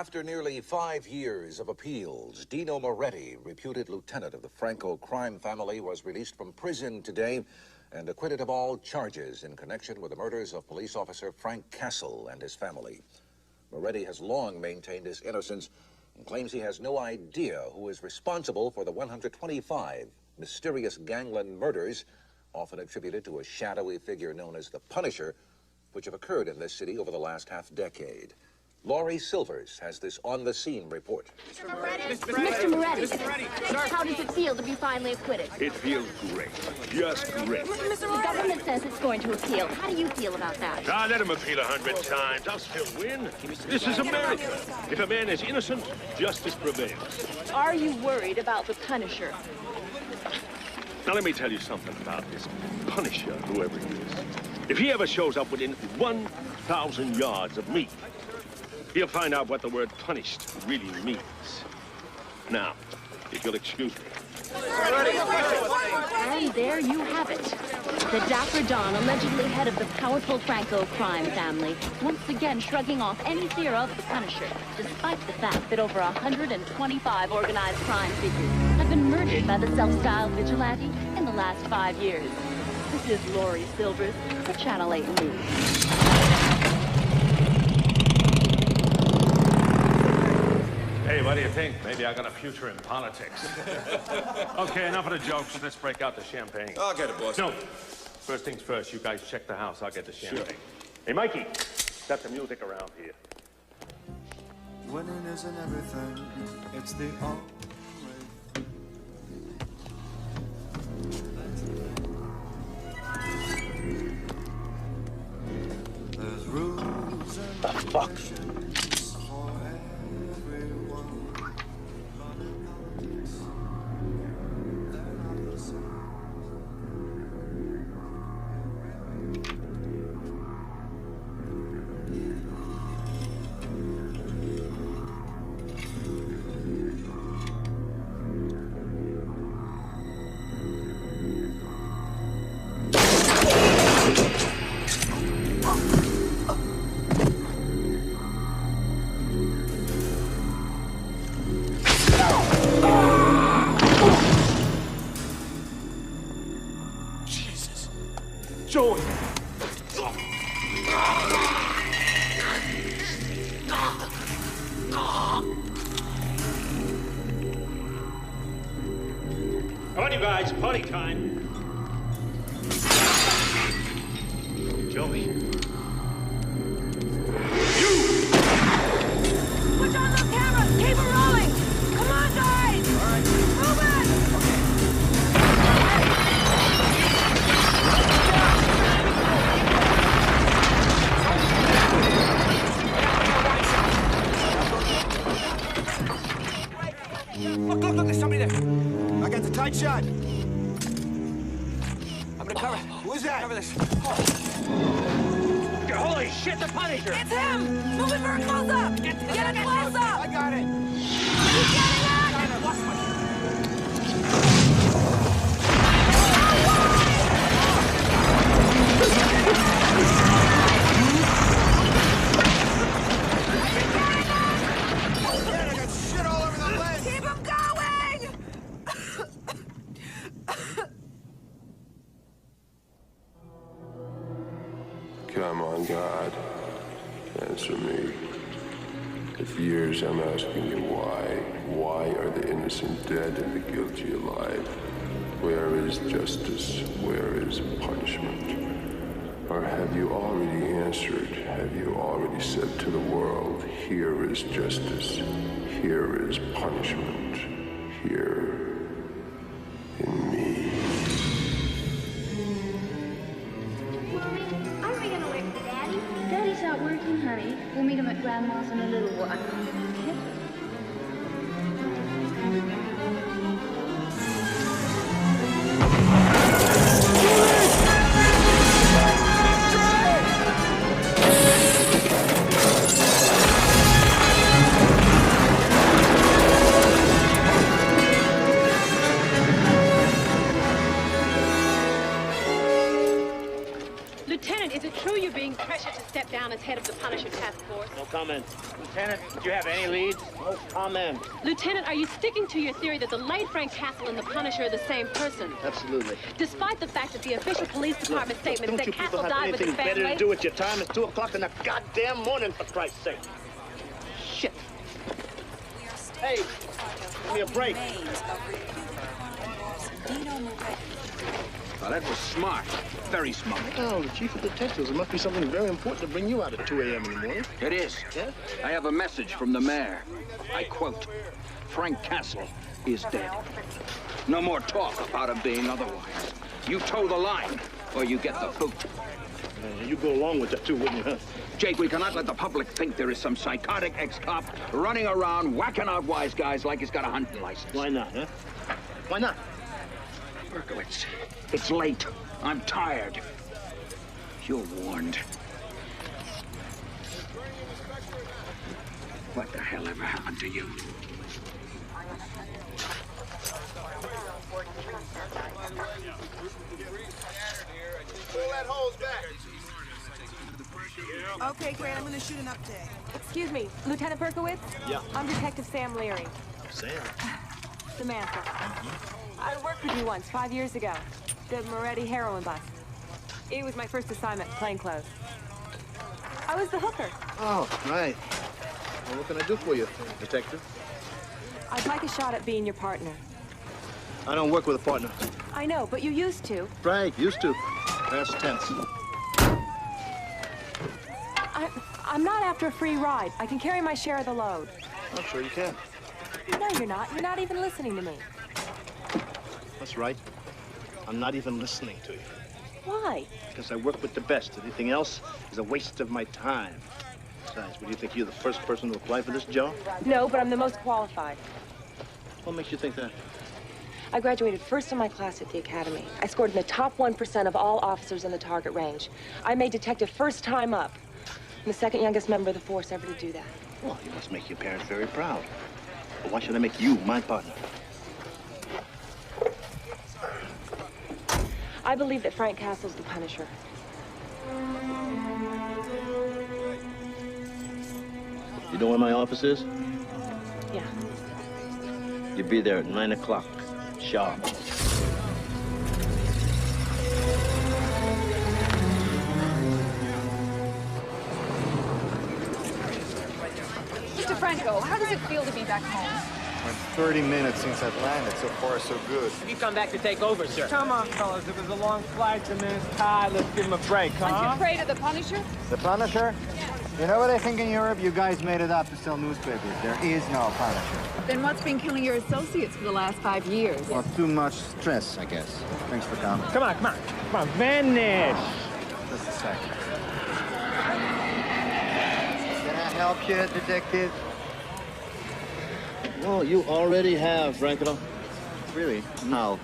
After nearly 5 years of appeals, Dino Moretti, reputed lieutenant of the Franco crime family, was released from prison today and acquitted of all charges in connection with the murders of police officer Frank Castle and his family. Moretti has long maintained his innocence and claims he has no idea who is responsible for the 125 mysterious gangland murders, often attributed to a shadowy figure known as the Punisher, which have occurred in this city over the last half-decade. Laurie Silvers has this on-the-scene report. Mr. Moretti. How does it feel to be finally acquitted? It feels great. Just great. The government says it's going to appeal. How do you feel about that? Let him appeal 100 times. I'll still win. This is America. If a man is innocent, justice prevails. Are you worried about the Punisher? Now, let me tell you something about this Punisher, whoever he is. If he ever shows up within 1,000 yards of me, he'll find out what the word punished really means. Now, if you'll excuse me. And there you have it. The Dapper Don, allegedly head of the powerful Franco crime family, once again shrugging off any fear of the Punisher, despite the fact that over 125 organized crime figures have been murdered by the self-styled vigilante in the last 5 years. This is Laurie Silvers for Channel 8 News. Hey, what do you think? Maybe I got a future in politics. Okay, enough of the jokes. Let's break out the champagne. I'll get it, boss. No. First things first, you guys check the house. I'll get the champagne. Sure. Hey, Mikey, set the music around here. Winning isn't everything. It's the only way. There's rules and regulations for everyone. But in politics, they're not the same. Joey! Come on, you guys, party time. Joey. Switch on those cameras! Keep it rolling! Come on, guys! All right. Move it! Look, there's somebody there. I got the tight shot. I'm gonna cover it. Who is that? Cover this. Holy shit, the Punisher! It's him! Move it for a close-up! Get a close-up! I got it. Keep getting it! I lost my... I got shit all over the lens. Keep him going! Come on, God. Answer me. For years I'm asking you why. Why are the innocent dead and the guilty alive? Where is justice? Where is punishment? Or have you already answered? Have you already said to the world, here is justice, here is punishment, here in me? Aren't we gonna wait for Daddy? Daddy's out working, honey. We'll meet him at Grandma's in a little while. being pressured to step down as head of the Punisher Task Force. No comment. Lieutenant, did you have any leads? No comment. Lieutenant, are you sticking to your theory that the late Frank Castle and the Punisher are the same person? Absolutely. Despite the fact that the official police department statement said Castle have died with his anything family... better to do with your time? It's 2 o'clock in the goddamn morning, for Christ's sake. Shit. Hey, give me a break. Well, that was smart. Very smart. Oh, the chief of detectives. It must be something very important to bring you out at 2 a.m. in the morning. It is. Yeah? I have a message from the mayor. I quote, Frank Castle is dead. No more talk about him being otherwise. You toe the line, or you get the boot. You go along with that, too, wouldn't you, huh? Jake, we cannot let the public think there is some psychotic ex-cop running around whacking out wise guys like he's got a hunting license. Why not, huh? Why not? Berkowitz, it's late. I'm tired. You're warned. What the hell ever happened to you? Pull that hose back. Okay, great. I'm gonna shoot an update. Excuse me, Lieutenant Berkowitz? Yeah. I'm Detective Sam Leary. Sam? Samantha. I worked with you once, 5 years ago. The Moretti heroin bust. It was my first assignment, plainclothes. I was the hooker. Oh, right. Well, what can I do for you, detective? I'd like a shot at being your partner. I don't work with a partner. I know, but you used to. Right, used to. Past tense. I'm not after a free ride. I can carry my share of the load. I'm sure you can. No, you're not. You're not even listening to me. That's right. I'm not even listening to you. Why? Because I work with the best. Anything else is a waste of my time. Besides, what do you think? You're the first person to apply for this job? No, but I'm the most qualified. What makes you think that? I graduated first in my class at the academy. I scored in the top 1% of all officers in the target range. I made detective first time up. I'm the second youngest member of the force ever to do that. Well, you must make your parents very proud. But why should I make you my partner? I believe that Frank Castle's the Punisher. You know where my office is? Yeah. You'll be there at 9 o'clock, sharp. Mr. Franco, how does it feel to be back home? 30 minutes since I've landed. So far, so good. You come back to take over, sir. Come on, fellas. It was a long flight. The man's tired. Let's give him a break, huh? Aren't you afraid of the Punisher? The Punisher? You know what I think in Europe? You guys made it up to sell newspapers. There is no Punisher. Then what's been killing your associates for the last 5 years? Well, too much stress, I guess. Thanks for coming. Come on, come on. Come on, vanish. Just a second. Can I help you, detective? Well, you already have, Franco. Really? No.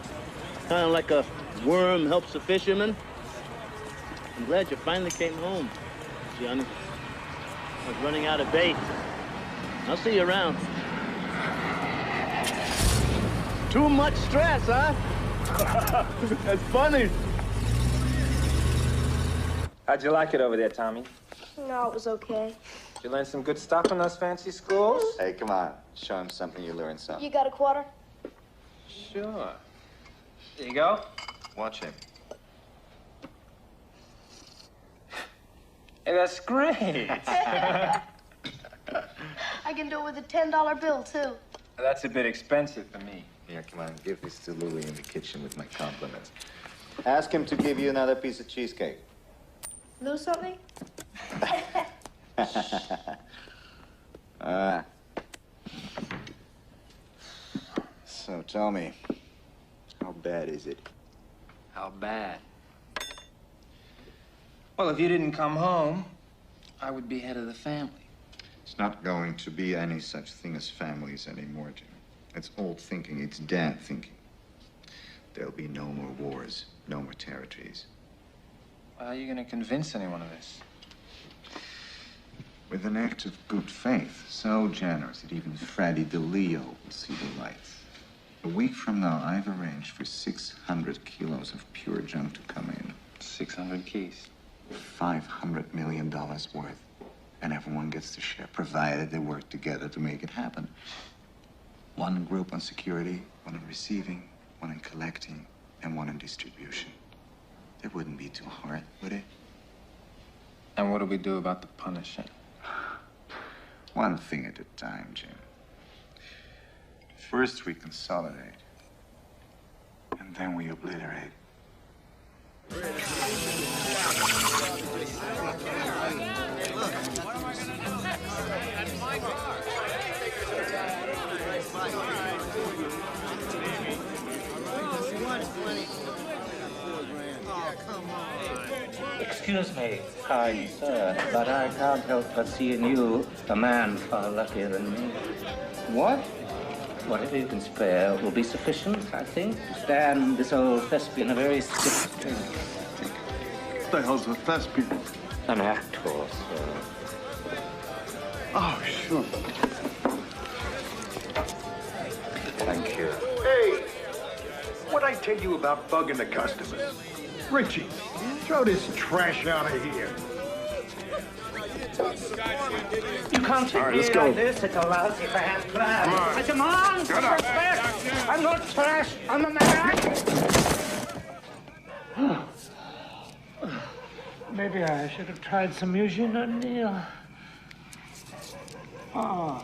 Kind of like a worm helps a fisherman. I'm glad you finally came home, Johnny. I was running out of bait. I'll see you around. Too much stress, huh? That's funny. How'd you like it over there, Tommy? No, it was okay. Did you learn some good stuff in those fancy schools? Hey, come on. Show him something. You learn something. You got a quarter? Sure. Here you go. Watch him. Hey, that's great. I can do it with a $10 bill, too. That's a bit expensive for me. Yeah, come on. Give this to Louie in the kitchen with my compliments. Ask him to give you another piece of cheesecake. Lose something? So tell me, how bad is it? How bad? Well, if you didn't come home, I would be head of the family. It's not going to be any such thing as families anymore, Jim. It's old thinking. It's dad thinking. There'll be no more wars, no more territories. How are you going to convince anyone of this? With an act of good faith, so generous that even Freddie DeLeo will see the light. A week from now, I've arranged for 600 kilos of pure junk to come in. 600 keys. $500 million worth. And everyone gets to share, provided they work together to make it happen. One group on security, one on receiving, one on collecting, and one on distribution. It wouldn't be too hard, would it? And what do we do about the Punisher? One thing at a time, Jim. First we consolidate, and then we obliterate. Excuse me, kind sir, but I can't help but seeing you a man far luckier than me. What? Whatever you can spare will be sufficient, I think, to stand this old thespian a very stiff drink. What the hell's a thespian? An actor, sir. Oh, sure. Thank you. Hey, what'd I tell you about bugging the customers? Richie, throw this trash out of here. You can't treat me like this. It's a lousy bad plan. I demand respect. I'm not trash. I'm a man. Maybe I should have tried some Eugene O'Neill. Oh.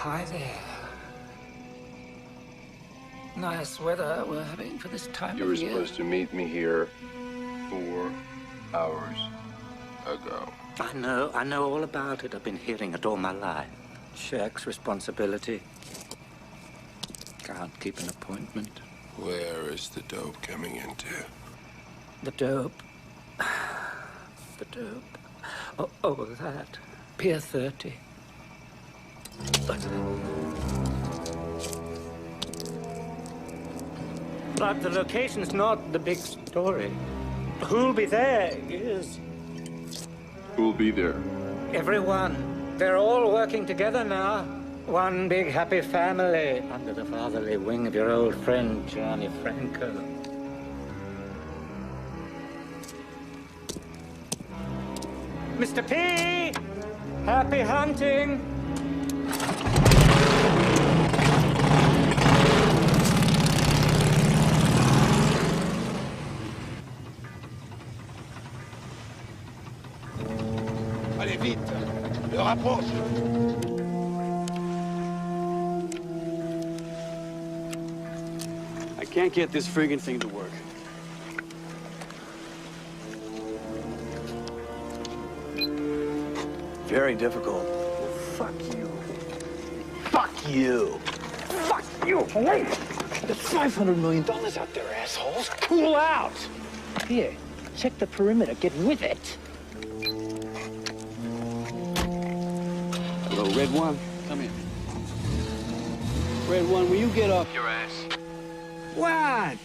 Hi there. Nice weather we're having for this time You were of year. supposed to meet me here 4 hours ago. I know all about it. I've been hearing it all my life. Checks, responsibility. Can't keep an appointment. Where is the dope coming into? The dope. The dope. Oh, that. Pier 30. But the location's not the big story. Who'll be there is Who'll be there? everyone. They're all working together now. One big happy family under the fatherly wing of your old friend, Johnny Franco. Mr. P! Happy hunting! Allez vite, le rapproche. I can't get this friggin' thing to work. Very difficult. Fuck you. Fuck you. Fuck you. Wait. There's $500 million out there, assholes. Cool out. Here, check the perimeter. Get with it. Hello, Red One. Come here. Red One, will you get up your ass? What?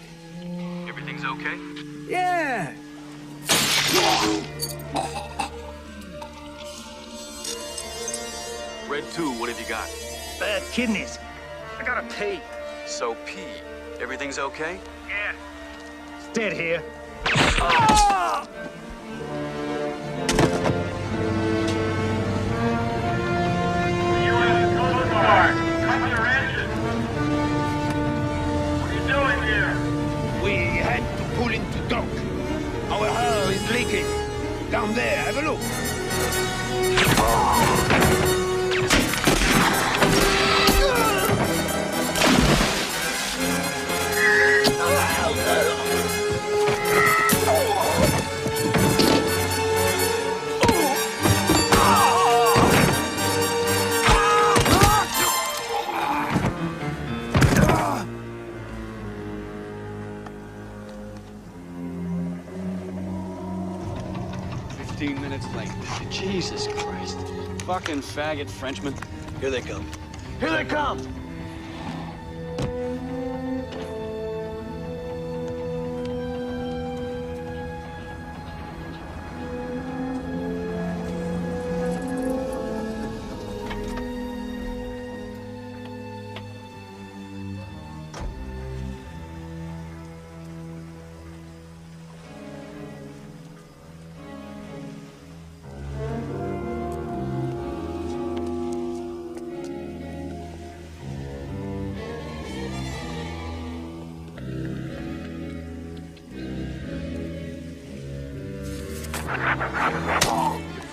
Everything's okay? Yeah. Red 2, what have you got? Bad kidneys. I gotta pee. So P, everything's okay? Yeah. It's dead here. We had to pull into dock. Our hull is leaking. Down there, have a look. 15 minutes late. Jesus Christ. Fucking faggot Frenchman. Here they come. Here they come!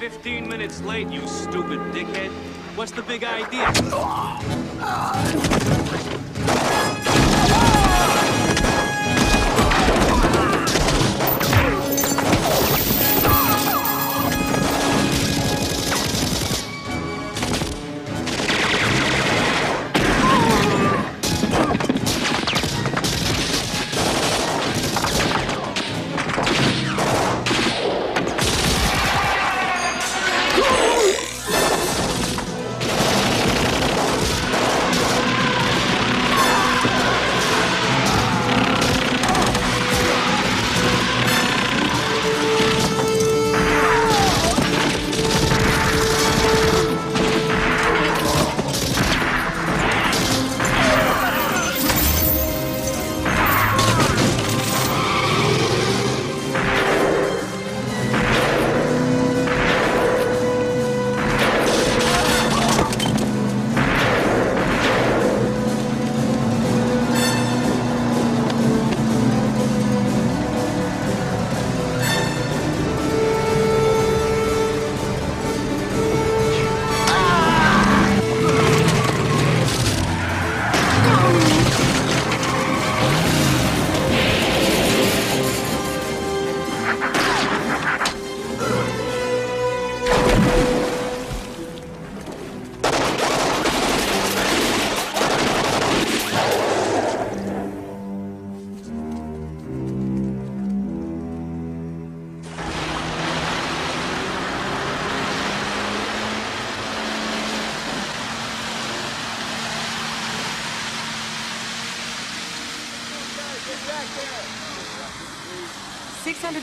You're 15 minutes late, you stupid dickhead. What's the big idea?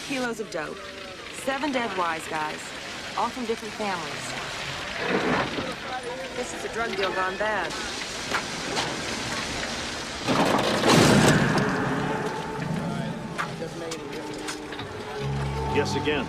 Kilos of dope, 7 dead wise guys, all from different families. This is a drug deal gone bad. Yes, again.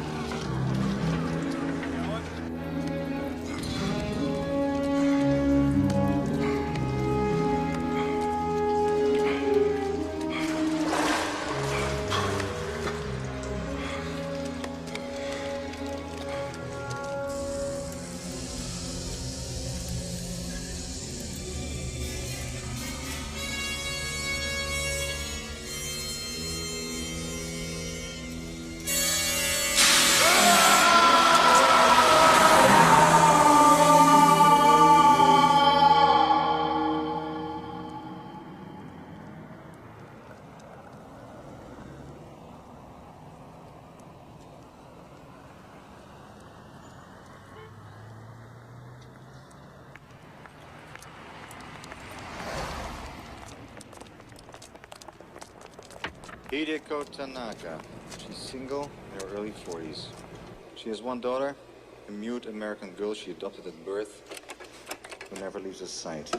Hideko Tanaka. She's single, in her early 40s. She has one daughter, a mute American girl she adopted at birth, who never leaves her sight.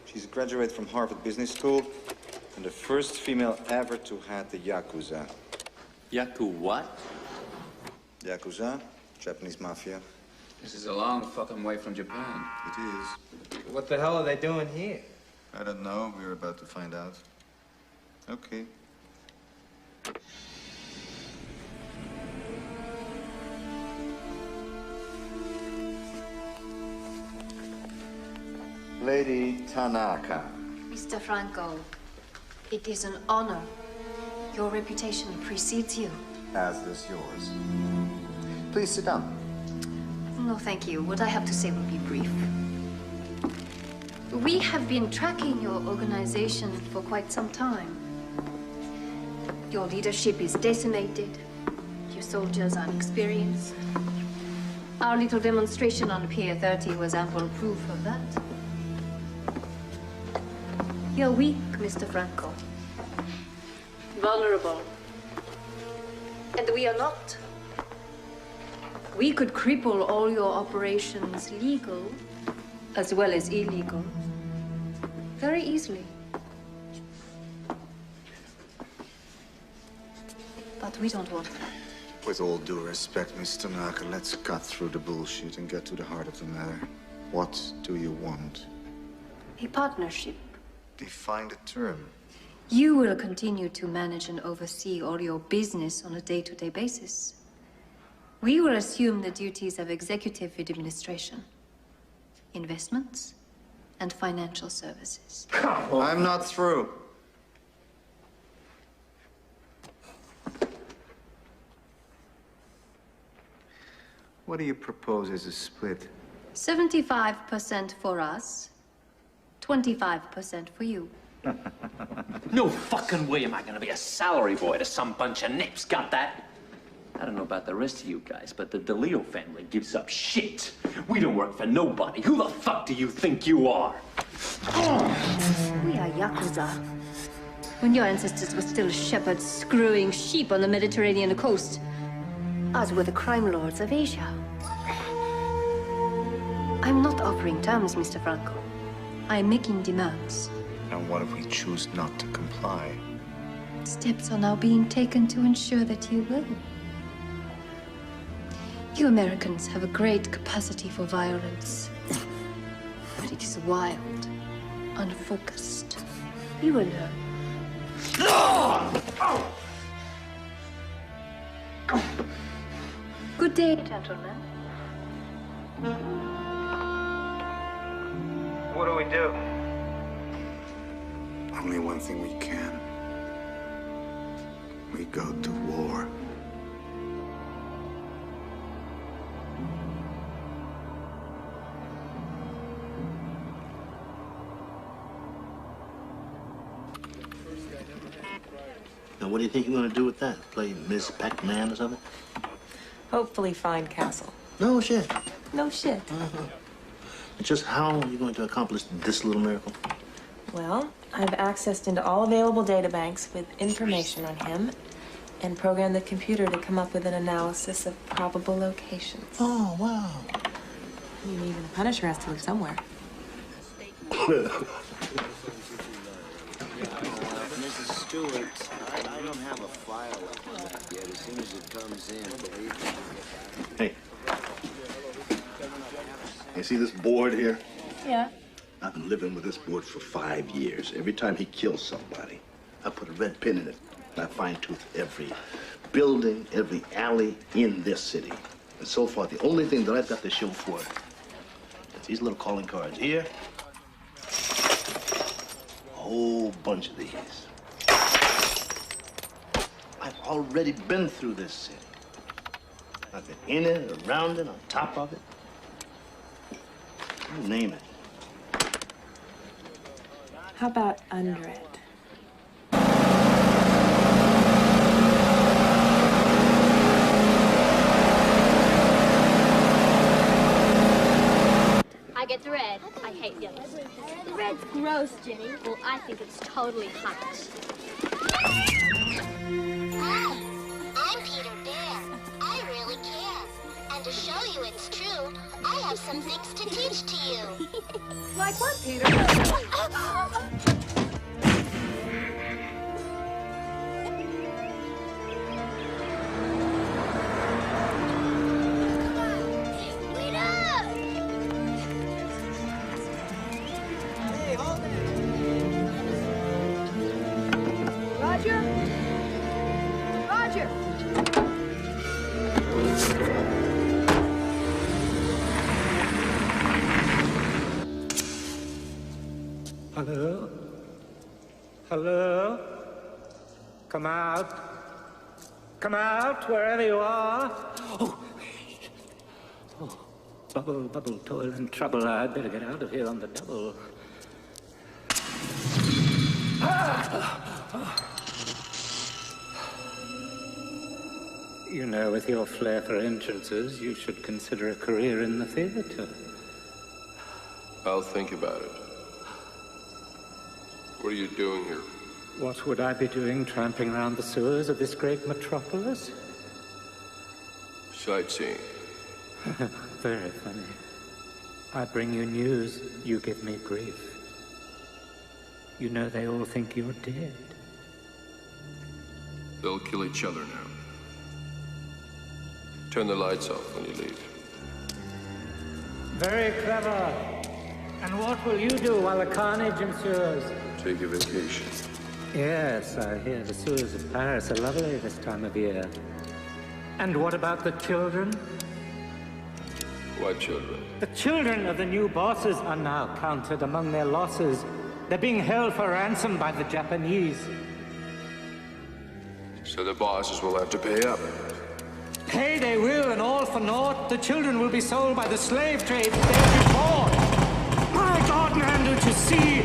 She's a graduate from Harvard Business School and the first female ever to head the Yakuza. Yaku what? Yakuza, Japanese mafia. This is a long fucking way from Japan. It is. What the hell are they doing here? I don't know. We're about to find out. Okay. Lady Tanaka. Mr. Franco, it is an honor. Your reputation precedes you. As does yours. Please sit down. No, thank you. What I have to say will be brief. We have been tracking your organization for quite some time. Your leadership is decimated. you soldiers are experienced. Our little demonstration on Pier 30 was ample proof of that. You're weak, Mr. Franco. Vulnerable. And we are not. We could cripple all your operations, legal as well as illegal, very easily. But we don't want that. With all due respect, Mr. Naka, let's cut through the bullshit and get to the heart of the matter. What do you want? A partnership. Define the term. You will continue to manage and oversee all your business on a day-to-day basis. We will assume the duties of executive administration, investments, and financial services. I'm not through. What do you propose as a split? 75% for us, 25% for you. No fucking way am I gonna be a salary boy to some bunch of nips, got that? I don't know about the rest of you guys, but the DeLeo family gives up shit. We don't work for nobody. Who the fuck do you think you are? We are Yakuza. When your ancestors were still shepherds screwing sheep on the Mediterranean coast, us were the crime lords of Asia. I'm not offering terms, Mr. Franco. I'm making demands. And what if we choose not to comply? Steps are now being taken to ensure that you will. You Americans have a great capacity for violence. But it is wild, unfocused. You will learn. Good day, gentlemen. What do we do? Only one thing we can. We go to war. Now, what do you think you're going to do with that? Play Ms. Pac-Man or something? Hopefully find Castle. No shit. No shit. And just how are you going to accomplish this little miracle? Well, I've accessed into all available databanks with information on him and programmed the computer to come up with an analysis of probable locations. Oh, wow. I mean, even the Punisher has to live somewhere. Mrs. Stewart, I don't have a file on that yet. As soon as it comes in, believe me. Hey. You see this board here? Yeah. I've been living with this board for 5 years. Every time he kills somebody, I put a red pin in it, and I fine-tooth every building, every alley in this city. And so far, the only thing that I've got to show for it is these little calling cards here. A whole bunch of these. I've already been through this city. I've been in it, around it, on top of it. You name it. How about under it? I get the red. I hate yellow. The red's gross, Jenny. Well, I think it's totally hot. Hi, I'm Peter Bear. I really care. And to show you it's true, I have some things to teach to you. Like what, Peter? Wait up! Hey, hold it. Roger? Roger! Hello? Hello? Come out. Come out, wherever you are. Oh. Bubble, bubble, toil and trouble. I'd better get out of here on the double. You know, with your flair for entrances, you should consider a career in the theater. I'll think about it. What are you doing here? What would I be doing tramping around the sewers of this great metropolis? Sightseeing. Very funny. I bring you news, you give me grief. You know they all think you're dead. They'll kill each other now. Turn the lights off when you leave. Very clever. And what will you do while the carnage ensues? Take a vacation. Yes, I hear the sewers of Paris are lovely this time of year. And what about the children? What children? The children of the new bosses are now counted among their losses. They're being held for ransom by the Japanese. So the bosses will have to pay up. Pay they will, and all for naught. The children will be sold by the slave trade. They'll be bought. My God, man, don't you see?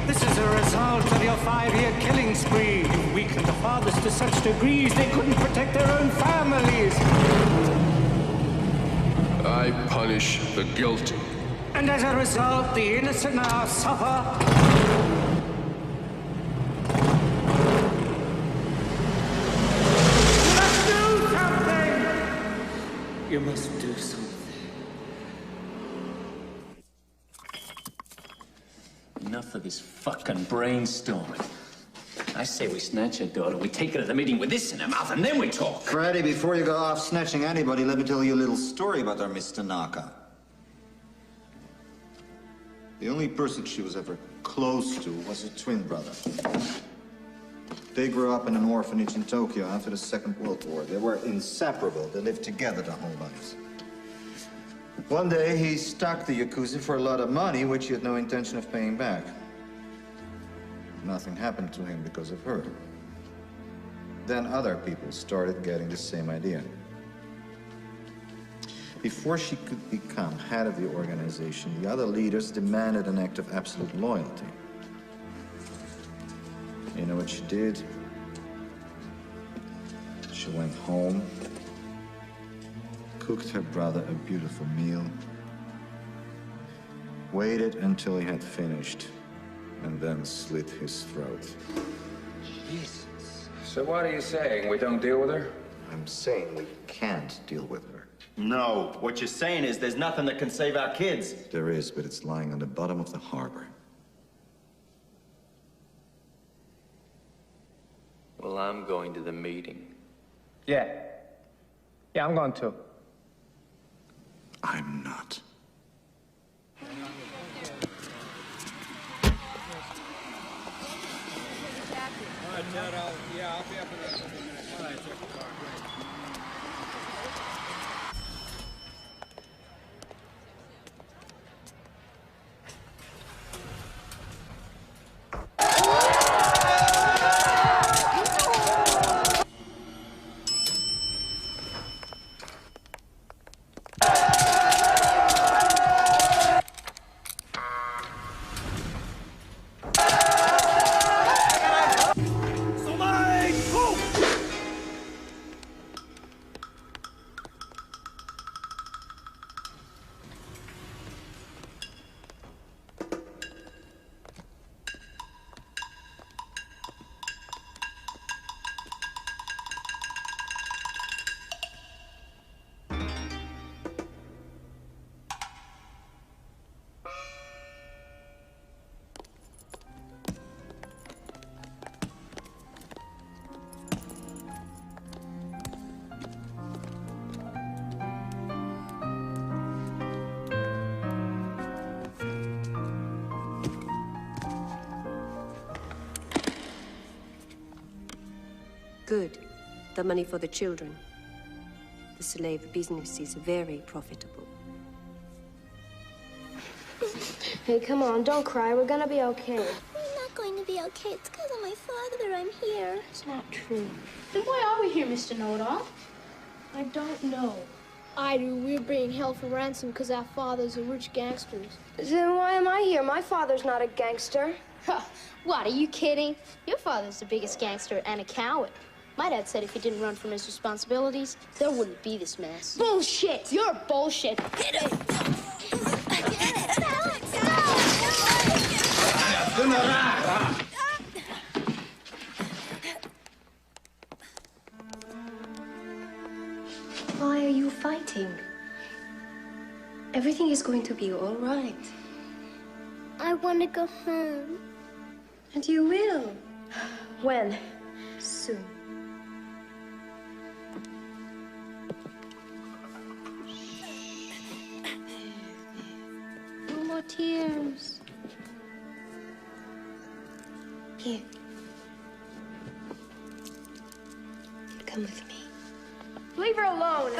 This is a result of your 5-year killing spree. You've weakened the fathers to such degrees they couldn't protect their own families. I punish the guilty. And as a result, the innocent now suffer. You must do something. Enough of this fucking brainstorming. I say we snatch her daughter, we take her to the meeting with this in her mouth, and then we talk. Freddy, before you go off snatching anybody, let me tell you a little story about our Miss Tanaka. The only person she was ever close to was her twin brother. They grew up in an orphanage in Tokyo after the Second World War. They were inseparable. They lived together their whole lives. One day, he stalked the Yakuza for a lot of money, which he had no intention of paying back. Nothing happened to him because of her. Then other people started getting the same idea. Before she could become head of the organization, the other leaders demanded an act of absolute loyalty. You know what she did? She went home, cooked her brother a beautiful meal, waited until he had finished, and then slit his throat. Jesus. So what are you saying? We don't deal with her? I'm saying we can't deal with her. No, what you're saying is there's nothing that can save our kids. There is, but it's lying on the bottom of the harbor. Well, I'm going to the meeting. Yeah. Yeah, I'm going too. I'm not. All right, Ted, I'll be up in a minute. All right, check the car. Great. Good. The money for the children. The slave business is very profitable. Hey, come on, don't cry. We're gonna be okay. We're not going to be okay. It's because of my father I'm here. It's not true. Then why are we here, Mr. Know-It-All? I don't know. I do. We're being held for ransom because our fathers are rich gangsters. Then why am I here? My father's not a gangster. What, are you kidding? Your father's the biggest gangster and a coward. My dad said if he didn't run from his responsibilities, there wouldn't be this mess. Bullshit! You're bullshit! Hit him! Why are you fighting? Everything is going to be all right. I want to go home. And you will. When? Soon. No more tears. Here. Come with me. Leave her alone.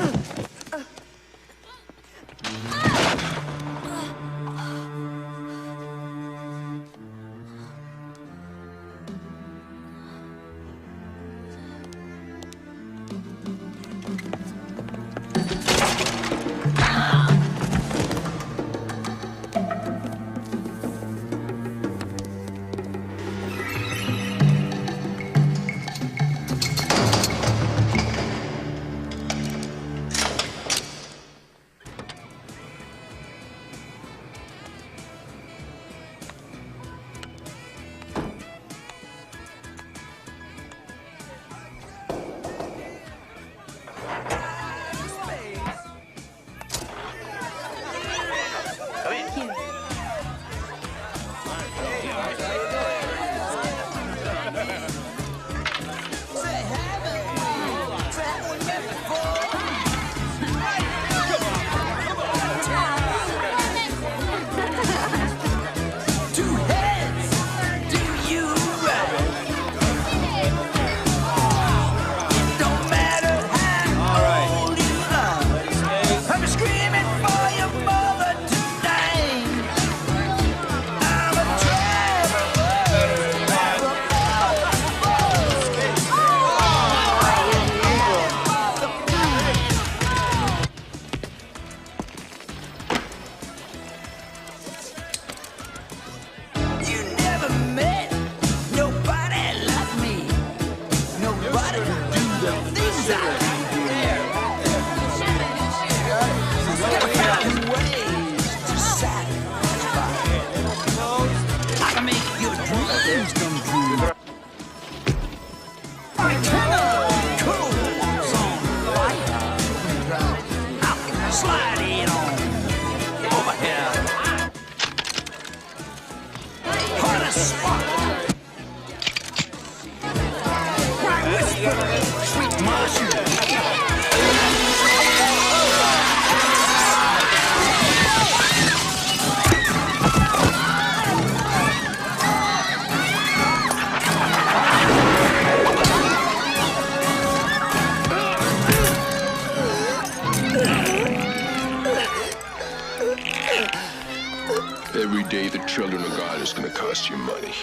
Every day the children of God is going to cost you money.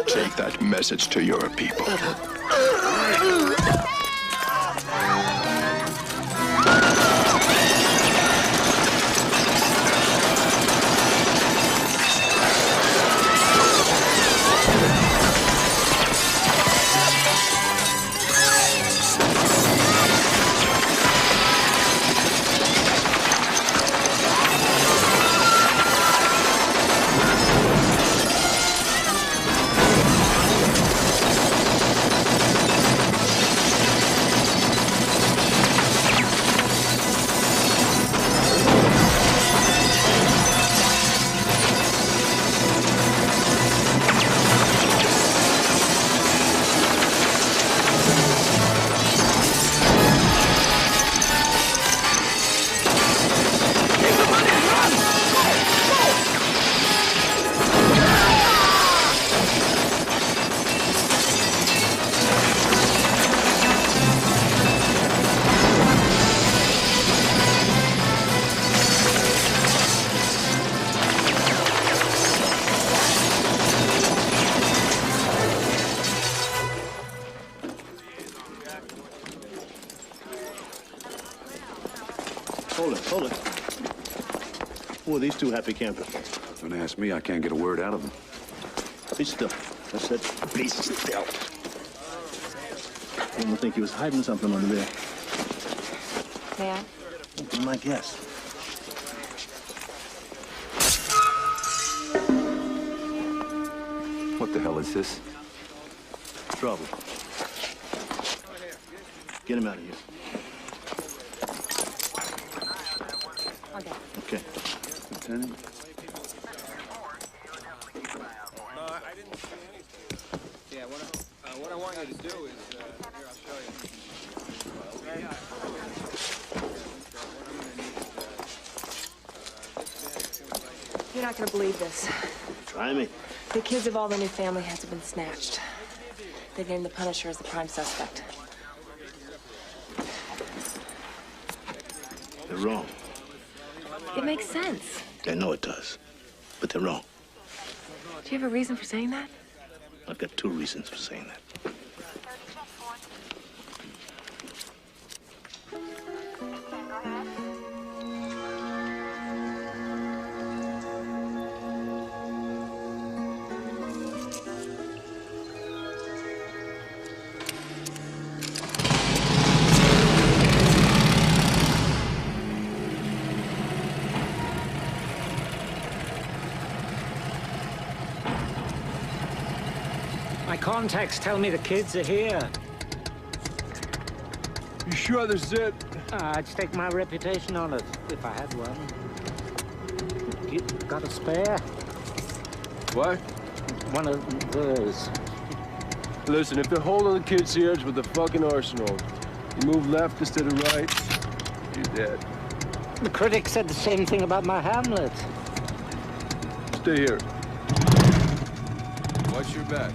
Take that message to your people. Hold it. Who are these two happy campers? Don't ask me. I can't get a word out of them. Be still. I said, be still. I don't think he was hiding something under there. May I? Be my guest. What the hell is this? Trouble. Get him out of here. Okay. Lieutenant? I didn't see anything. Yeah, what I want you to do is, here, I'll show you. You're not gonna believe this. Try me. The kids of all the new family heads have been snatched. They've named the Punisher as the prime suspect. They're wrong. It makes sense. I know it does. But they're wrong. Do you have a reason for saying that? I've got two reasons for saying that. My contacts tell me the kids are here. You sure this is it? I'd stake my reputation on it, if I had one. You got a spare? What? One of those. Listen, if they're holding the kids here, it's with the fucking arsenal. You move left instead of right, you're dead. The critics said the same thing about my Hamlet. Stay here. Watch your back.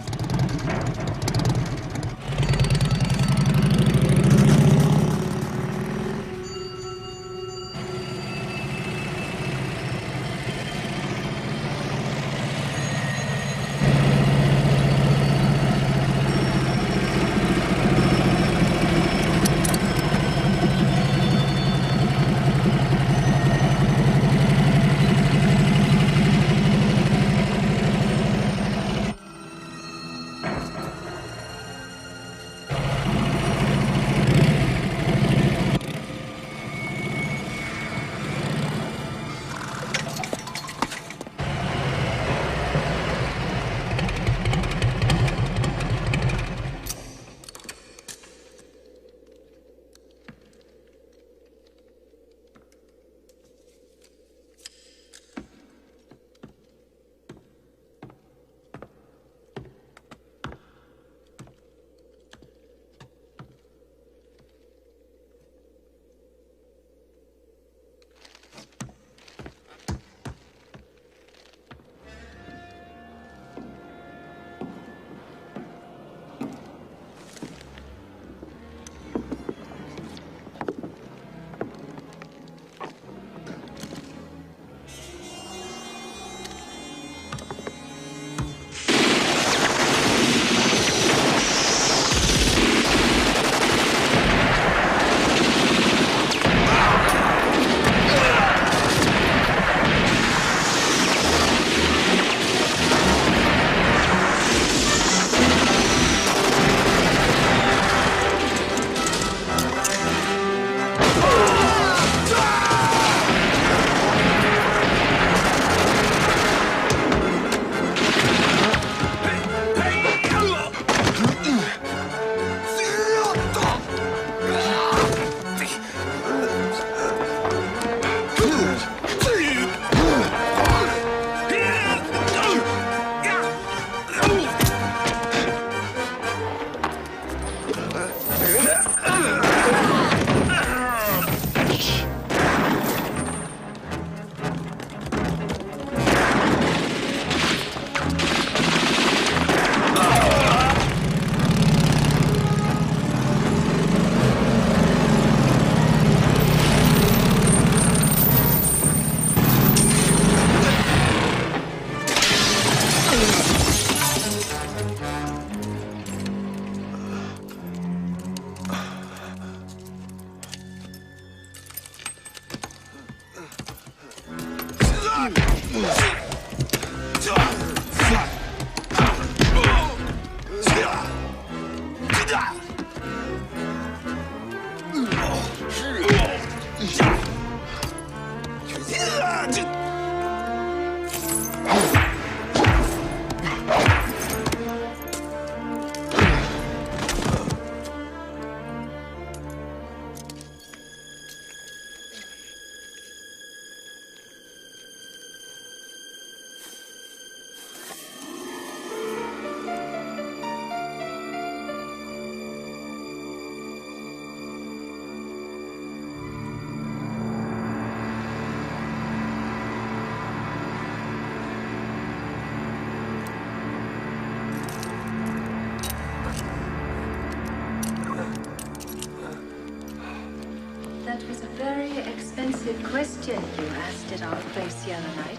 expensive question you asked at our place the other night.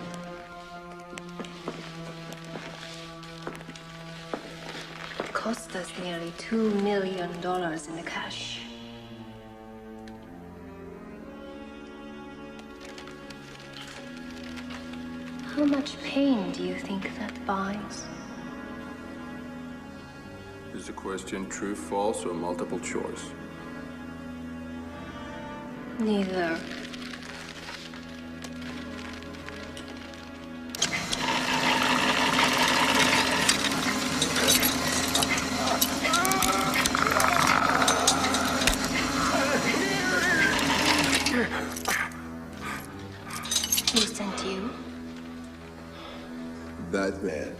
It cost us nearly $2 million in the cash. How much pain do you think that buys? Is the question true, false, or multiple choice? Neither. Who sent you? Batman.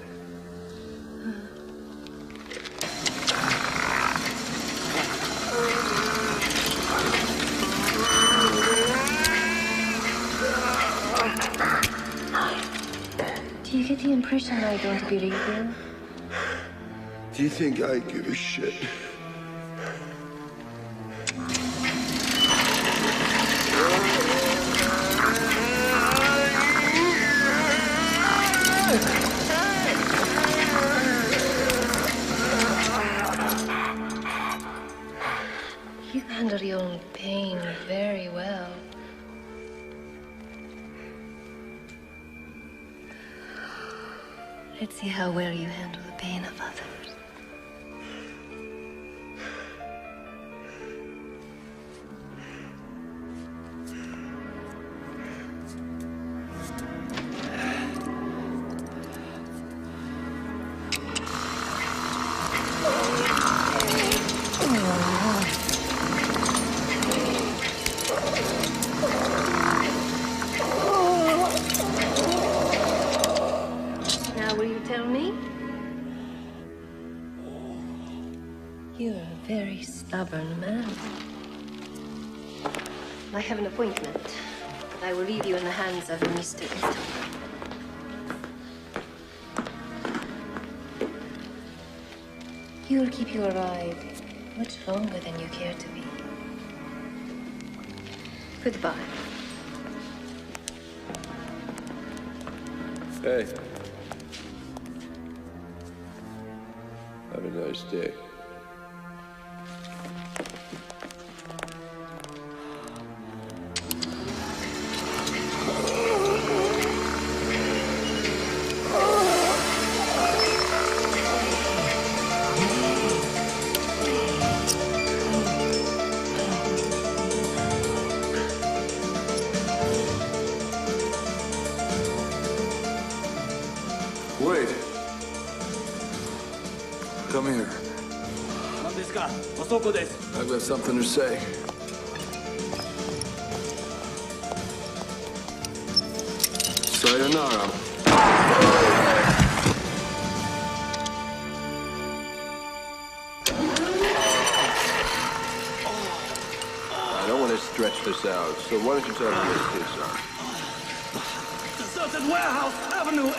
Do you get the impression I don't believe you? Do you think I give a shit? You handle your own pain very well. Let's see how well you handle the pain of others. Now, will you tell me? You're a very stubborn man. I have an appointment, but I will leave you in the hands of Mr. Ito. You'll keep your ride much longer than you care to be. Goodbye. Hey. Have a nice day. Wait. Come here. I've got something to say. Sayonara. I don't want to stretch this out, so why don't you tell me where the kids are? Deserted warehouse, Avenue A.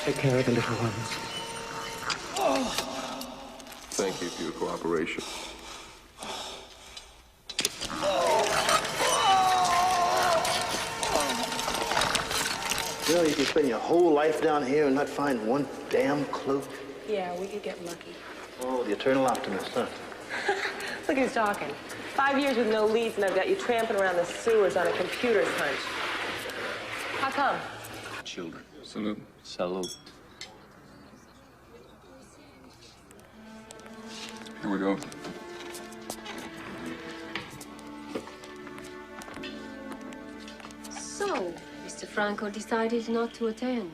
Take care of the little ones. Thank you for your cooperation. Really, you can spend your whole life down here and not find one damn clue? Yeah, we could get lucky. Oh, the eternal optimist, huh? Look who's talking. 5 years with no leads, and I've got you tramping around the sewers on a computer's hunch. How come? Children. Salute. Salute. Here we go. So, Mr. Franco decided not to attend.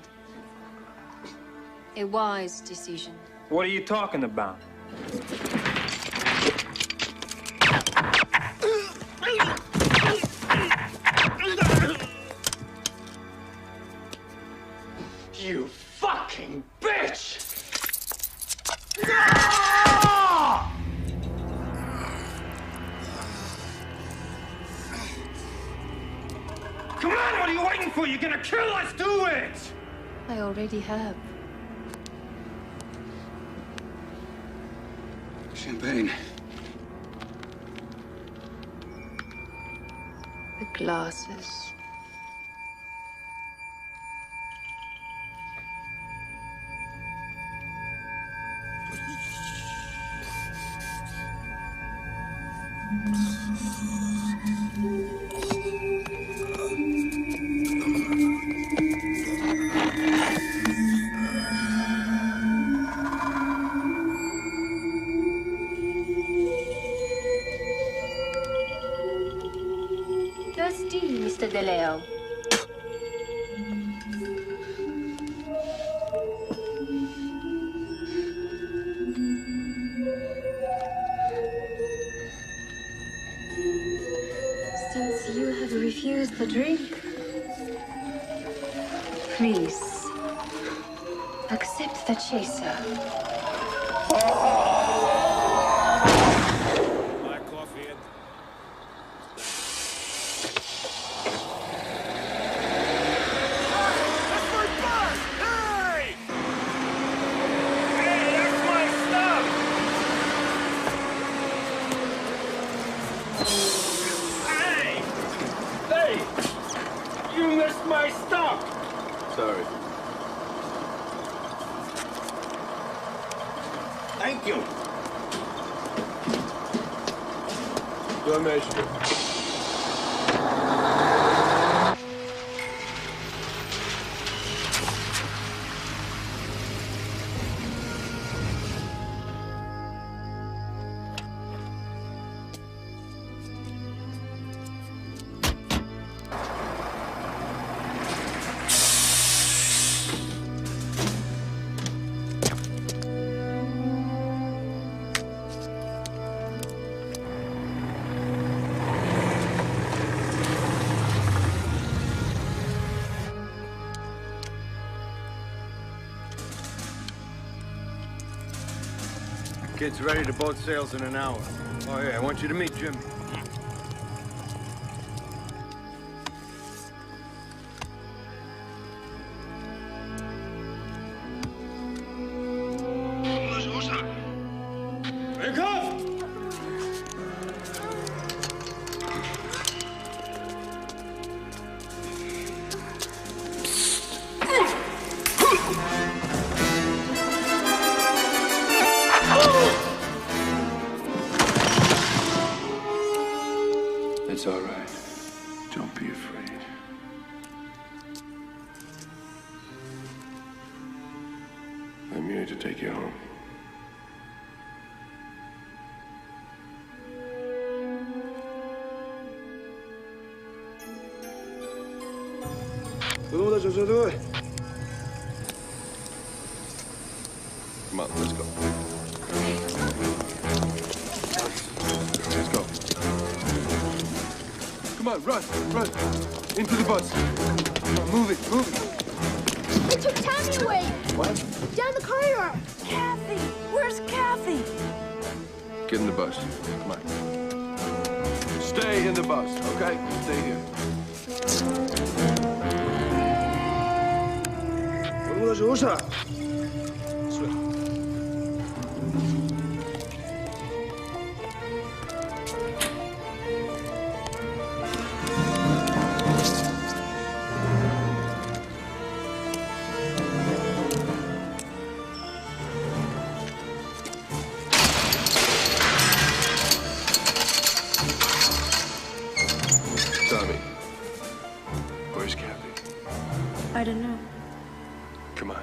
A wise decision. What are you talking about? You fucking bitch! Come on, what are you waiting for? You're gonna kill us, do it! I already have. Champagne. The glasses. Thirsty, Mr. DeLeo. Since you have refused the drink, please accept the chaser. My coffee and... That's my bus! Hey! Hey, that's my stuff! Hey! Hey! You missed my stuff! Sorry. Thank you. Donation. Kid's ready to boat sails in an hour. Oh, yeah, I want you to meet Jimmy. Wake up! It's all right. Don't be afraid. I'm here to take you home. Come on, let's go. Let's go. Come on, run, run. Into the bus. Come on, move it, move it. They took Tammy away! What? Down the corridor! Kathy! Where's Kathy? Get in the bus. Come on. Stay in the bus, okay? Stay here. Tommy, where's Kathy? I don't know. Come on.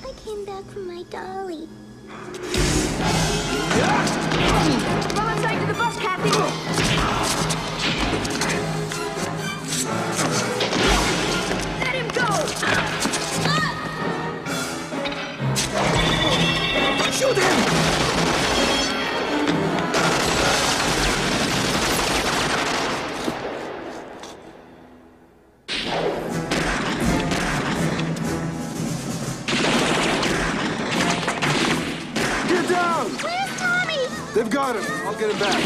I came back from my dolly. Run inside to the bus, Kathy! Let him go! Shoot him! Get down! Where's Tommy? They've got him. I'll get him back.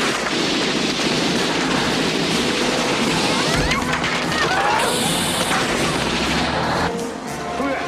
Come here.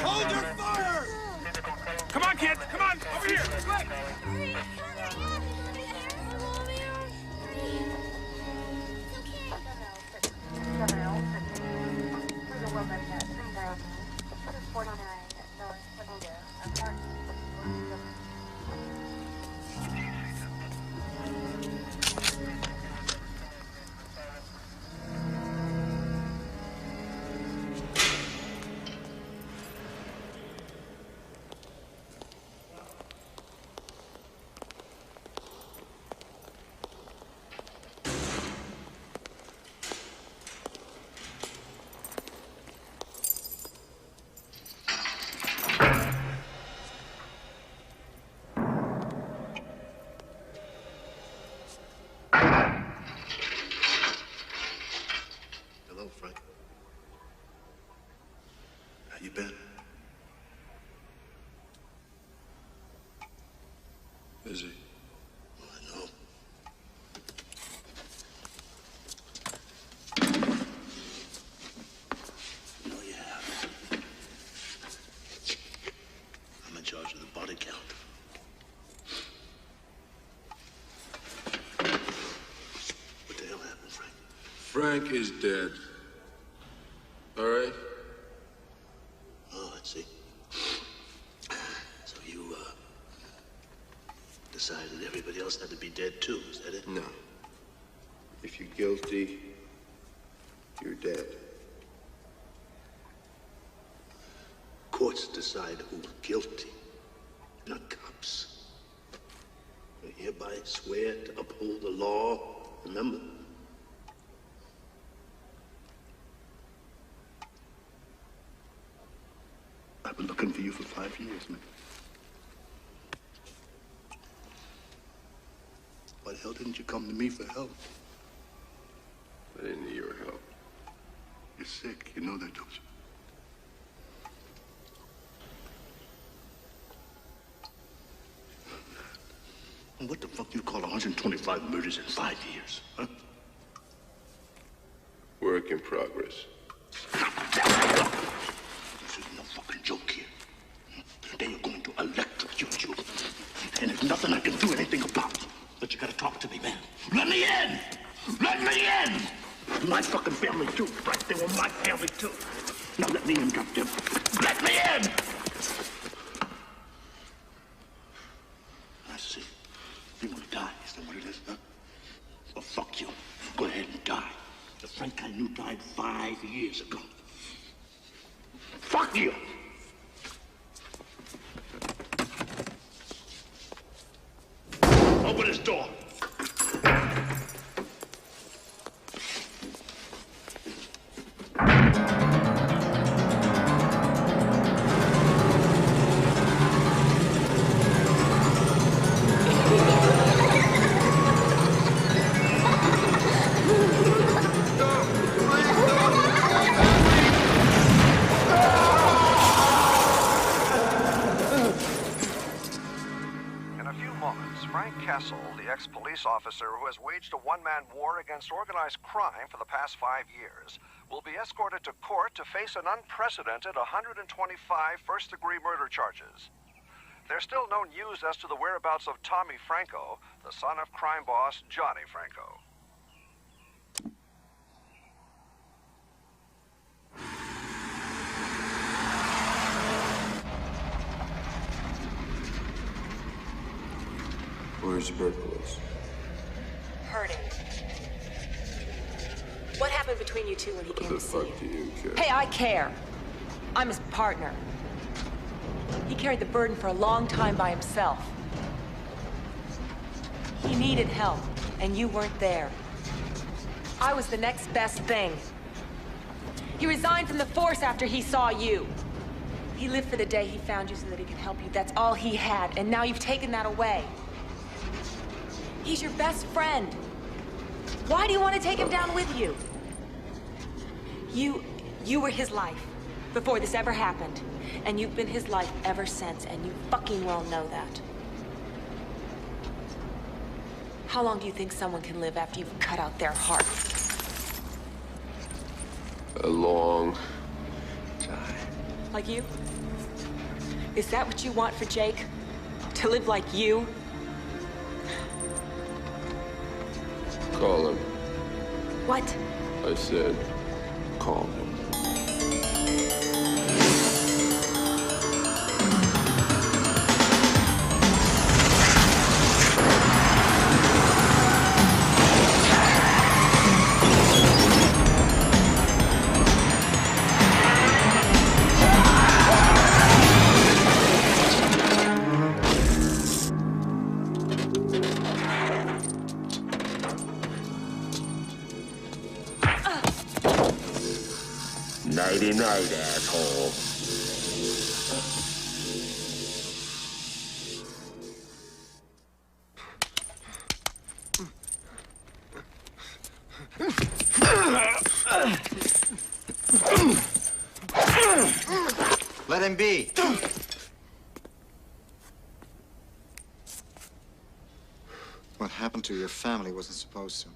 Hold your fire! Come on, kids! Come on! Over here! Quick! Hello, Frank. How you been? Busy. I know. No, you have. I'm in charge of the body count. What the hell happened, Frank? Frank is dead. All right? Oh, I see. So you, decided everybody else had to be dead too, is that it? No. If you're guilty, you're dead. Courts decide who's guilty, not cops. I hereby swear to uphold the law. Remember? I've been looking for you for 5 years, man. Why the hell didn't you come to me for help? I didn't need your help. You're sick. You know that, don't you? And what the fuck you call 125 murders in 5 years, huh? Work in progress. This is no fucking joke here. They are going to electrocute you. And there's nothing I can do anything about. But you gotta talk to me, man. Let me in! Let me in! My fucking family too, right? They were my family too. Now let me in, goddamn. Let me in! I see. You want to die? Is that what it is, huh? Well, fuck you. Go ahead and die. The Frank I knew died 5 years ago. Fuck you! Open this door. Kessel, the ex-police officer who has waged a one-man war against organized crime for the past 5 years, will be escorted to court to face an unprecedented 125 first-degree murder charges. There's still no news as to the whereabouts of Tommy Franco, the son of crime boss Johnny Franco. Where's your birthplace? Hurting. What happened between you two when he came to see you? Do you care? Hey, I care. I'm his partner. He carried the burden for a long time by himself. He needed help, and you weren't there. I was the next best thing. He resigned from the force after he saw you. He lived for the day he found you so that he could help you. That's all he had, and now you've taken that away. He's your best friend. Why do you want to take him down with you? You were his life before this ever happened. And you've been his life ever since, and you fucking well know that. How long do you think someone can live after you've cut out their heart? A long time. Like you? Is that what you want for Jake? To live like you? Call him. What? I said, call him. 99, asshole. Let him be. What happened to your family wasn't supposed to.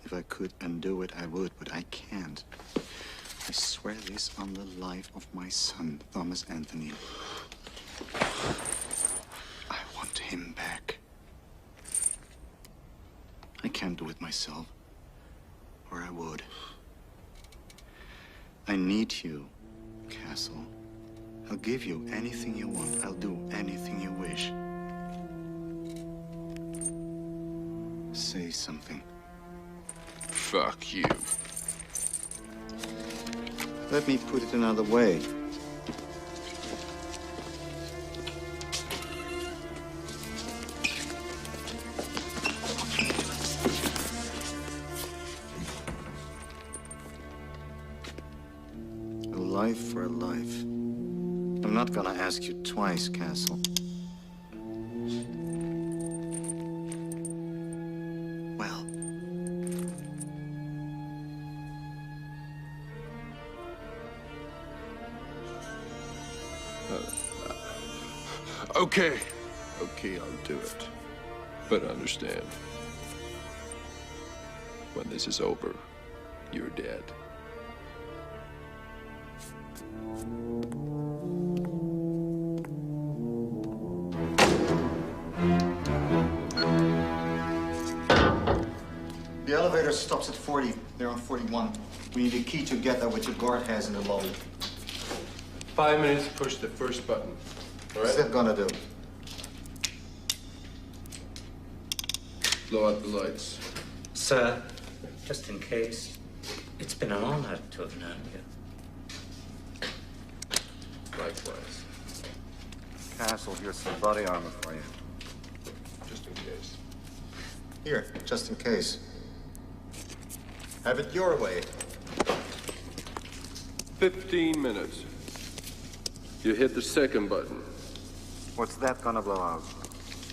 If I could undo it, I would, but I can't. I swear this on the life of my son, Thomas Anthony. I want him back. I can't do it myself, or I would. I need you, Castle. I'll give you anything you want. I'll do anything you wish. Say something. Fuck you. Let me put it another way. A life for a life. I'm not gonna ask you twice, Castle. Well. Okay. Okay, I'll do it. But understand, when this is over, you're dead. The elevator stops at 40. They're on 41. We need a key to get there, which your guard has in the lobby. 5 minutes, push the first button. All right? What's that gonna do? Blow out the lights. Sir, just in case, it's been an honor to have known you. Likewise. Castle, here's some body armor for you. Just in case. Here, just in case. Have it your way. 15 minutes. You hit the second button. What's that gonna blow out?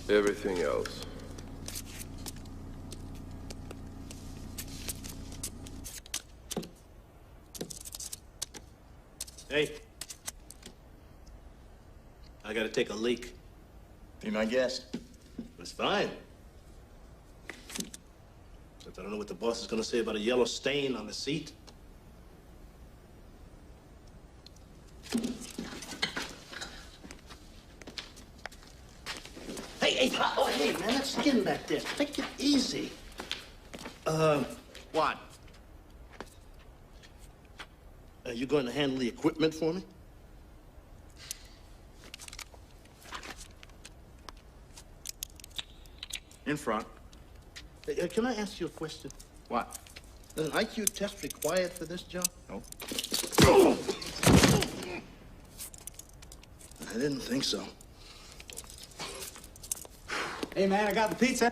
Everything else. Hey. I gotta take a leak. Be my guest. That's fine. Except I don't know what the boss is going to say about a yellow stain on the seat. Hey, man, that skin back there. Take it easy. What? You going to handle the equipment for me? In front. Hey, can I ask you a question? What? Is an IQ test required for this job? No. I didn't think so. Hey, man, I got the pizza.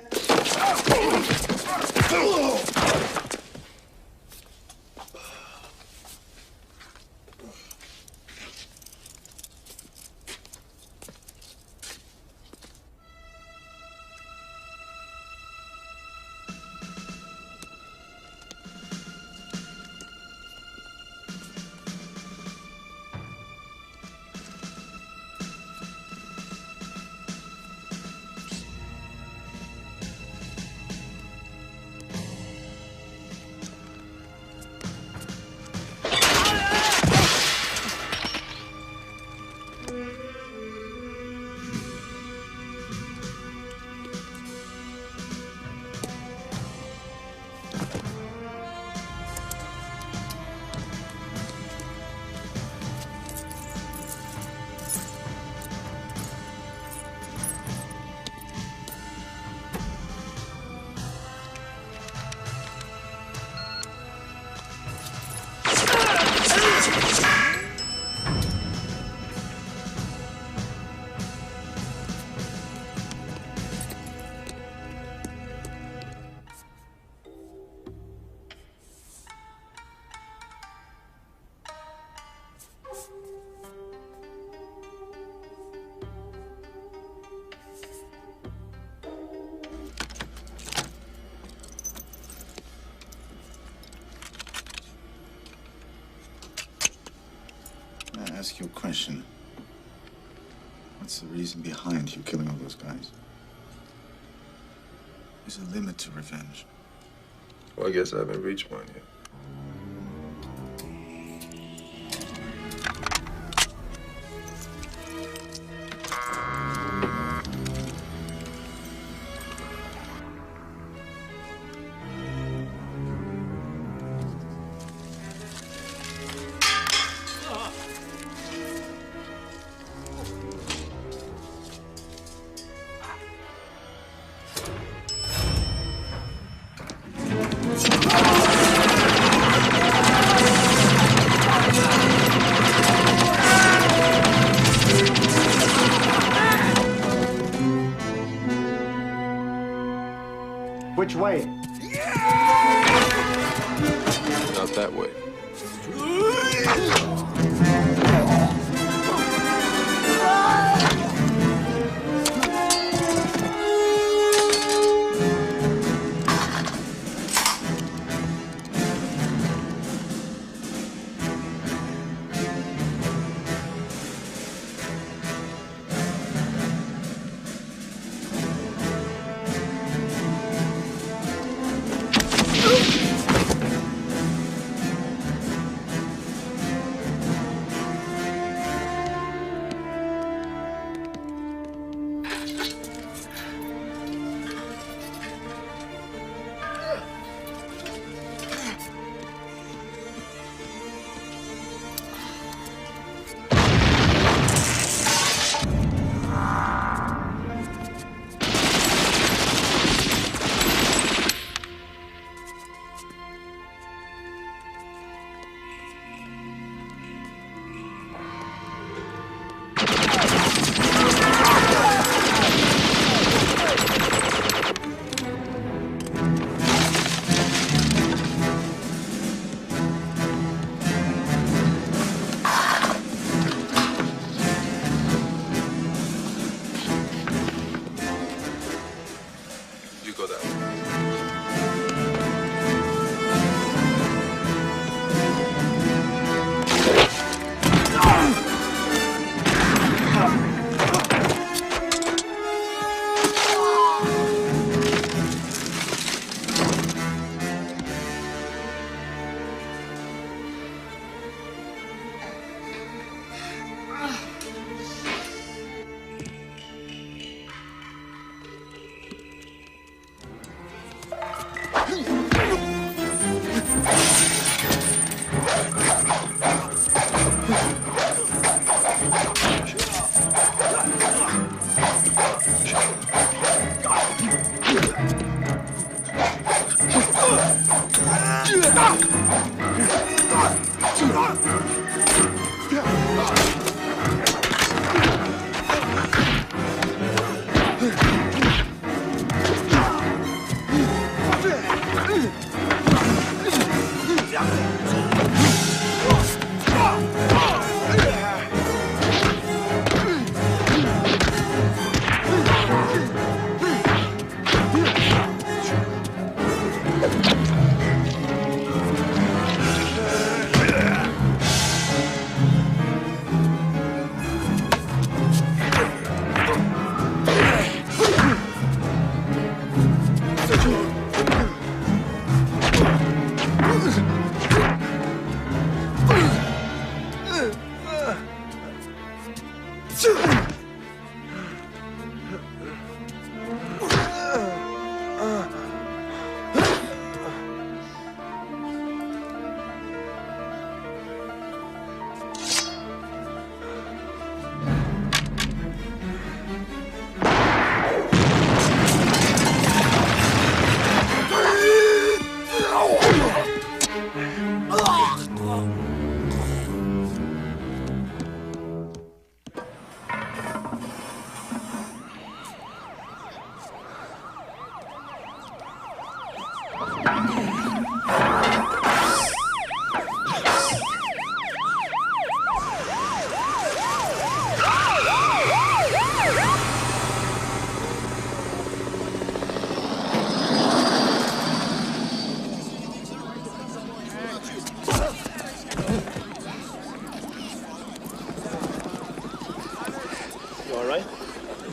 May I ask you a question? What's the reason behind you killing all those guys? There's a limit to revenge. Well, I guess I haven't reached one yet. Which way? Not that way.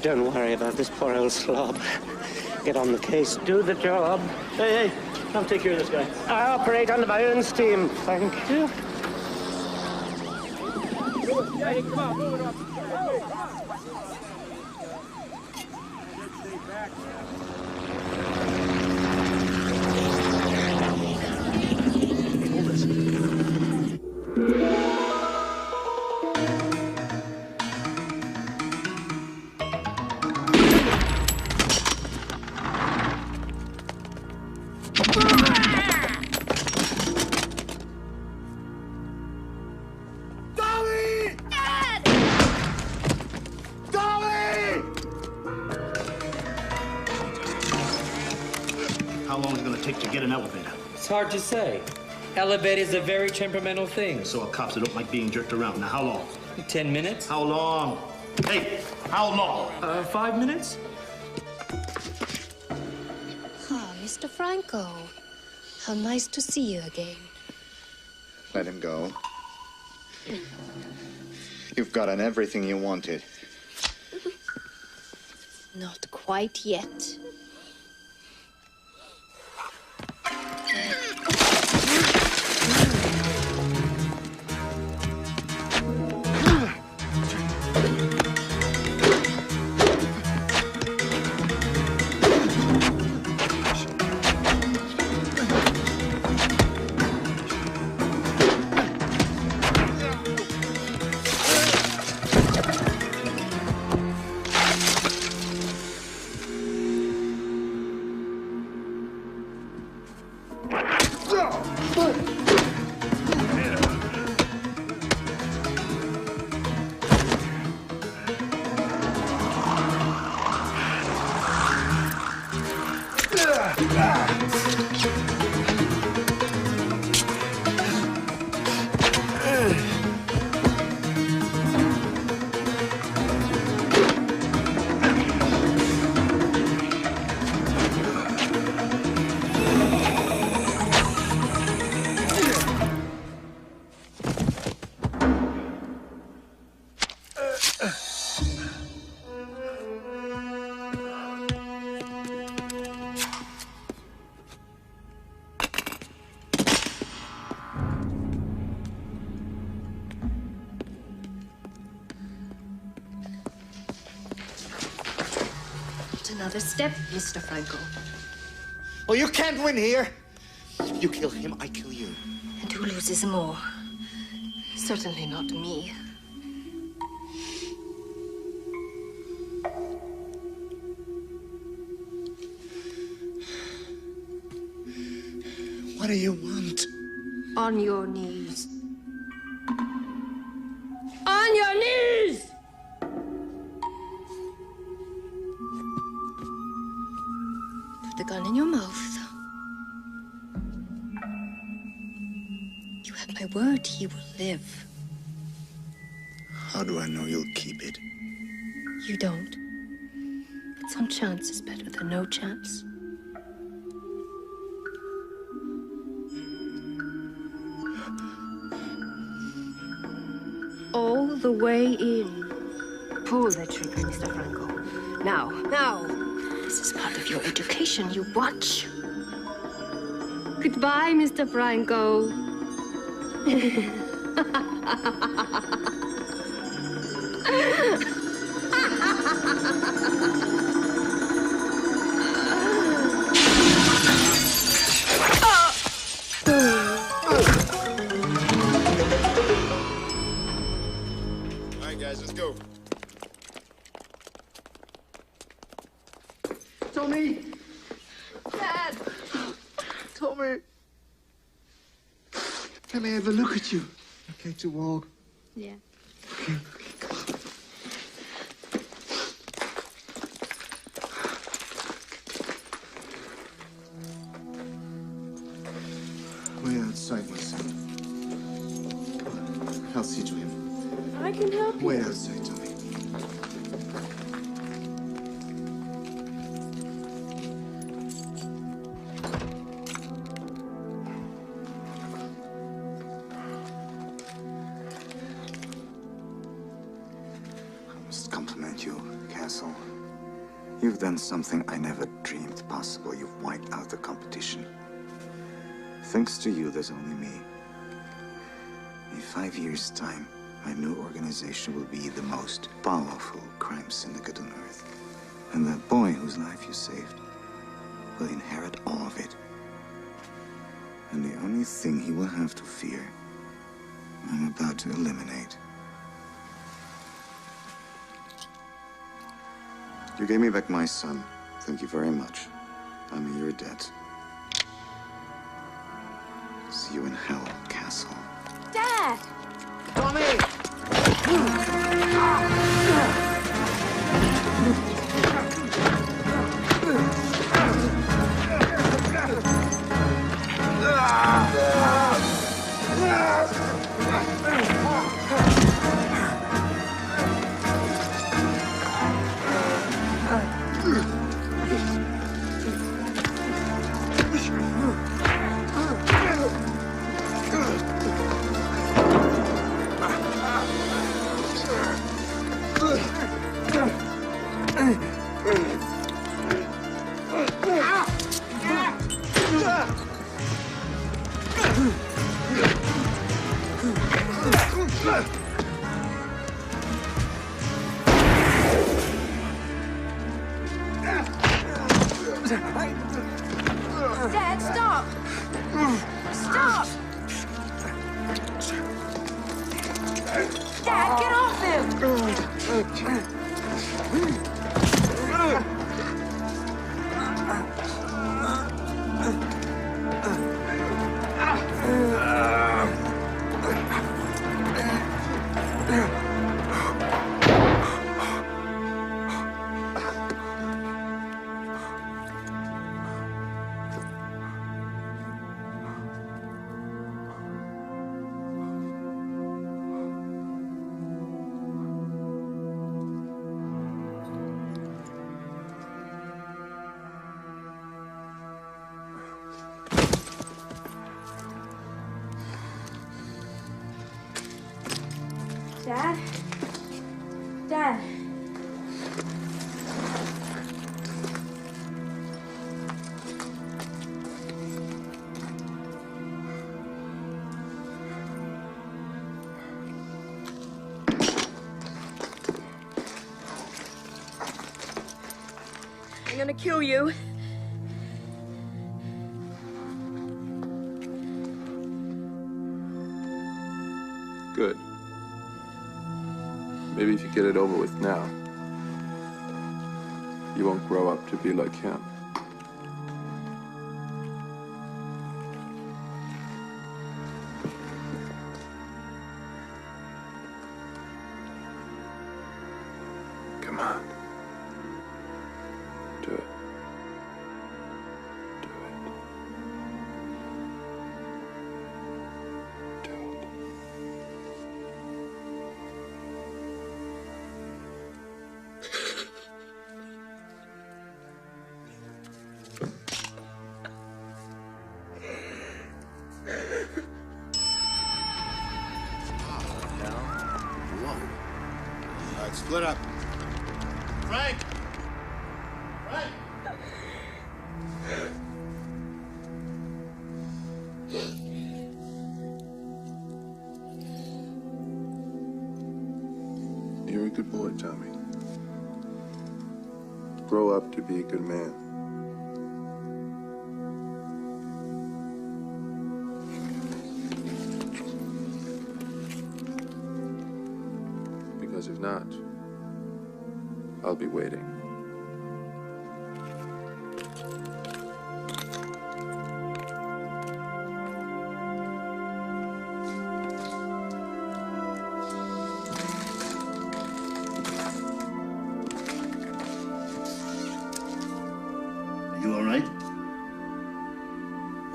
Don't worry about this poor old slob. Get on the case, do the job. Hey, come take care of this guy. I operate under my own steam, thank you. Hey, come on, move it up. It's hard to say. Elevator is a very temperamental thing. So cops that don't like being jerked around. Now, how long? 10 minutes. How long? Hey, how long? 5 minutes. Ah, Mr. Franco. How nice to see you again. Let him go. You've gotten everything you wanted. Not quite yet. Another step, Mr. Franco. Oh, you can't win here. You kill him, I kill you. And who loses more? Certainly not me. What do you want? On your knees. On your knees! Put the gun in your mouth. You have my word, he will live. How do I know you'll keep it? You don't. But some chance is better than no chance. All the way in. Pull the trigger, Mr. Franco. Now, now. This is part of your education. You watch. Goodbye, Mr. Franco. Tommy! Dad! Tommy! Can I have a look at you? Okay, to walk. Yeah. Okay. Wait outside, my son. I'll see to him. I can help you. Wait outside, Tommy. I must compliment you, Castle. You've done something I never dreamed possible. You've wiped out the competition. Thanks to you, there's only me. In 5 years' time, my new organization will be the most powerful crime syndicate on Earth. And the boy whose life you saved will inherit all of it. And the only thing he will have to fear, I'm about to eliminate. You gave me back my son. Thank you very much. I'm in your debt. See you in hell, Castle. Dad! Tommy! Dad, stop! Stop! Dad, get off him! Dad? Dad? I'm gonna kill you. Good. Maybe if you get it over with now, you won't grow up to be like him. Come on. Do it. Do it. Do it. All right, split up. Frank! Frank! You're a good boy, Tommy. Grow up to be a good man. Because if not, I'll be waiting.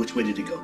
Which way did he go?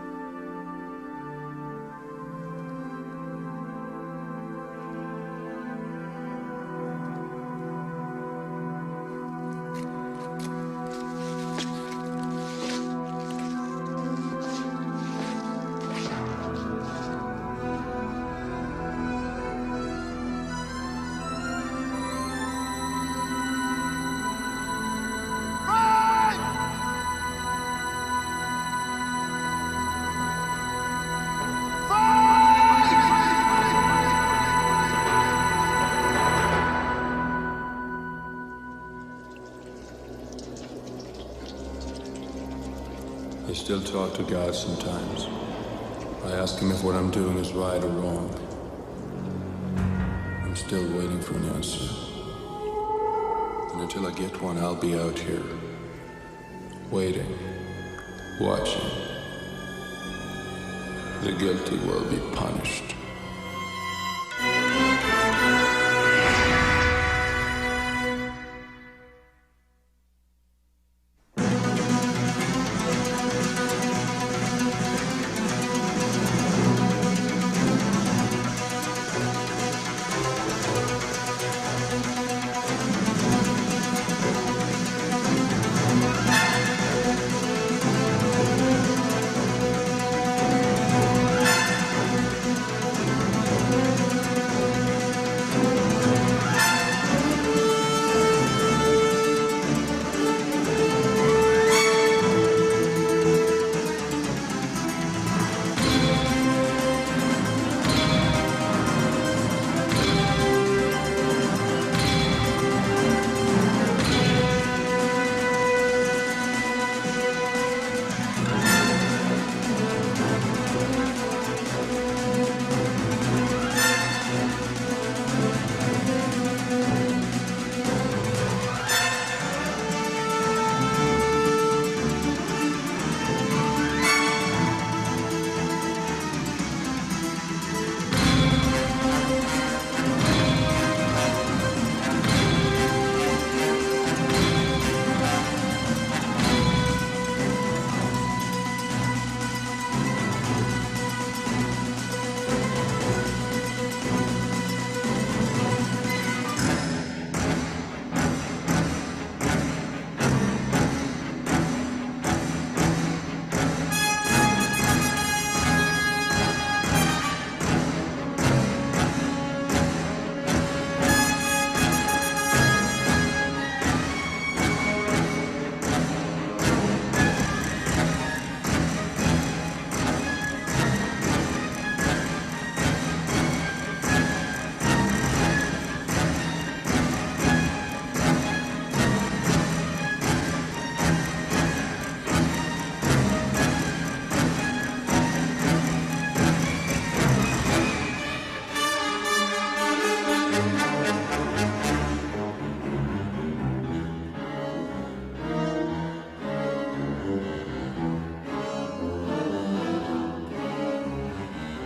I still talk to God sometimes. I ask him if what I'm doing is right or wrong. I'm still waiting for an answer. And until I get one, I'll be out here, waiting, watching. The guilty will be punished.